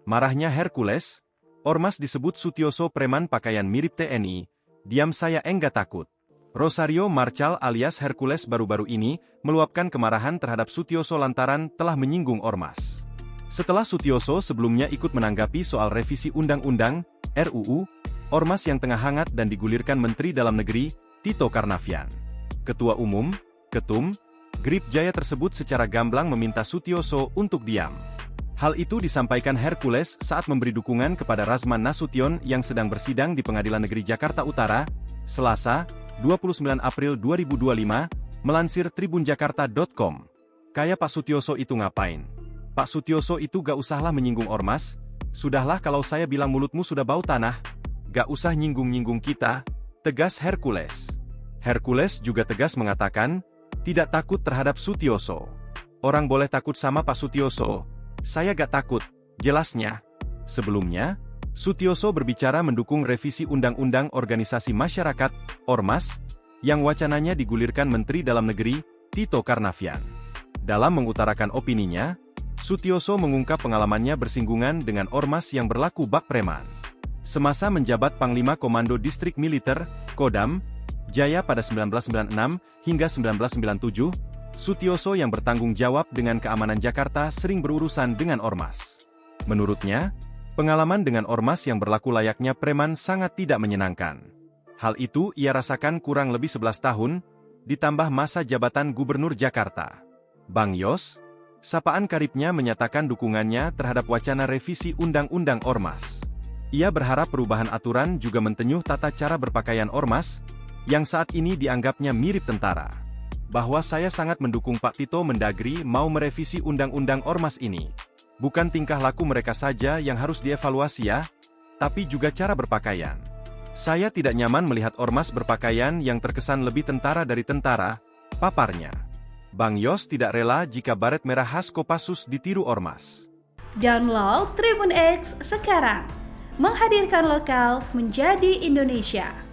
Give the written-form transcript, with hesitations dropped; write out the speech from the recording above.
Marahnya Hercules, Ormas disebut Sutioso preman pakaian mirip TNI, diam saya enggak takut. Rosario Marchal alias Hercules baru-baru ini meluapkan kemarahan terhadap Sutioso lantaran telah menyinggung Ormas. Setelah Sutioso sebelumnya ikut menanggapi soal revisi Undang-Undang, RUU, Ormas yang tengah hangat dan digulirkan Menteri Dalam Negeri, Tito Karnavian. Ketua Umum, Ketum, Grip Jaya tersebut secara gamblang meminta Sutioso untuk diam. Hal itu disampaikan Hercules saat memberi dukungan kepada Razman Nasution yang sedang bersidang di Pengadilan Negeri Jakarta Utara, Selasa, 29 April 2025, melansir tribunjakarta.com. Kayak Pak Sutioso itu ngapain? Pak Sutioso itu gak usahlah menyinggung Ormas, sudahlah kalau saya bilang mulutmu sudah bau tanah, gak usah nyinggung-nyinggung kita, tegas Hercules. Hercules juga tegas mengatakan, tidak takut terhadap Sutioso. Orang boleh takut sama Pak Sutioso, saya gak takut, jelasnya. Sebelumnya, Sutioso berbicara mendukung revisi Undang-Undang Organisasi Masyarakat, Ormas, yang wacananya digulirkan Menteri Dalam Negeri, Tito Karnavian. Dalam mengutarakan opininya, Sutioso mengungkap pengalamannya bersinggungan dengan Ormas yang berlaku bak preman. Semasa menjabat Panglima Komando Distrik Militer, Kodam, Jaya pada 1996 hingga 1997, Sutioso yang bertanggung jawab dengan keamanan Jakarta sering berurusan dengan Ormas. Menurutnya, pengalaman dengan Ormas yang berlaku layaknya preman sangat tidak menyenangkan. Hal itu ia rasakan kurang lebih 11 tahun, ditambah masa jabatan Gubernur Jakarta. Bang Yos, sapaan karibnya menyatakan dukungannya terhadap wacana revisi Undang-Undang Ormas. Ia berharap perubahan aturan juga mentenyuh tata cara berpakaian Ormas, yang saat ini dianggapnya mirip tentara. Bahwa saya sangat mendukung Pak Tito Mendagri mau merevisi Undang-Undang Ormas ini. Bukan tingkah laku mereka saja yang harus dievaluasi ya, tapi juga cara berpakaian. Saya tidak nyaman melihat Ormas berpakaian yang terkesan lebih tentara dari tentara, paparnya. Bang Yos tidak rela jika baret merah khas Kopassus ditiru Ormas. Download Tribun X sekarang, menghadirkan lokal menjadi Indonesia.